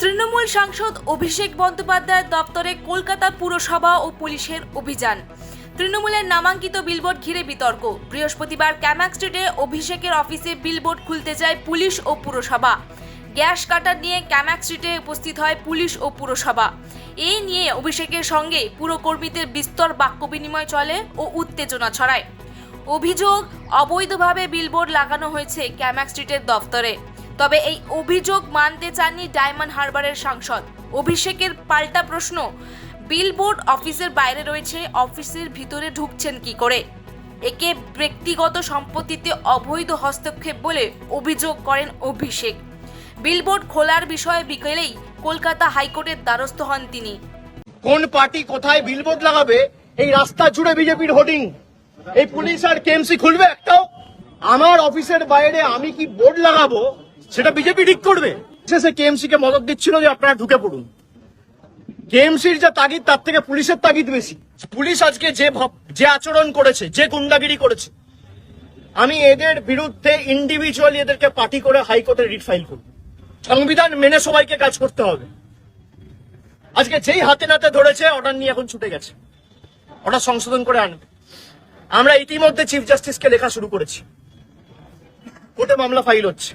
তৃণমূল সাংসদ অভিষেক বন্দ্যোপাধ্যায়ের দপ্তরে কলকাতা পুরসভা ও পুলিশের অভিযান। তৃণমূলের নামাঙ্কিত বিলবোর্ড ঘিরে বিতর্ক। বৃহস্পতিবার ক্যামাক স্ট্রিটে অভিষেকের অফিসে বিলবোর্ড খুলতে যায় পুলিশ ও পুরসভা। গ্যাস কাটার নিয়ে ক্যামাক স্ট্রিটে উপস্থিত হয় পুলিশ ও পুরসভা। এই নিয়ে অভিষেকের সঙ্গে পুরকর্মীদের বিস্তর বাক্য বিনিময় চলে ও উত্তেজনা ছড়ায়। অভিযোগ, অবৈধভাবে বিলবোর্ড লাগানো হয়েছে ক্যামাক স্ট্রিটের দফতরে। তবে এই অভিযোগ মানতে চাননি ডায়মন্ড হারবারের সাংসদ। অভিষেকের পাল্টা প্রশ্ন, বিলবোর্ড অফিসের বাইরে রয়েছে, অফিসের ভিতরে ঢুকছেন কি করে? একে ব্যক্তিগত সম্পত্তিতে অবৈধ হস্তক্ষেপ বলে অভিযোগ করেন অভিষেক। বিলবোর্ড খোলার বিষয়ে বিকেলেই কলকাতা হাইকোর্টের দ্বারস্থ হন তিনি। কোন পার্টি কোথায় বিলবোর্ড লাগাবে? এই রাস্তা জুড়ে বিজেপির হোর্ডিং। এই পুলিশ আর কেএমসি খুলবে একটাও? আমার অফিসের বাইরে আমি কি বোর্ড লাগাবো সেটা বিজেপি ঠিক করবে? শেষে কেএমসি কে মদত দিচ্ছিল যে আপনারা ঢুকে পড়ুন। কেএমসির যা তাগিদ তার থেকে পুলিশের তাগিদ বেশি। পুলিশ আজকে যে আচরণ করেছে, যে গুন্ডাগিরি করেছে, আমি এদের বিরুদ্ধে ইন্ডিভিজুয়ালি এদেরকে পার্টি করে হাইকোর্টে রিট ফাইল করব। সংবিধান মেনে সবাইকে কাজ করতে হবে। আজকে যেই হাতে নাতে ধরেছে অর্ডার নিয়ে এখন ছুটে গেছে, অর্ডার সংশোধন করে আনবে। আমরা ইতিমধ্যে চিফ জাস্টিসকে লেখা শুরু করেছি, কোর্টে মামলা ফাইল হচ্ছে।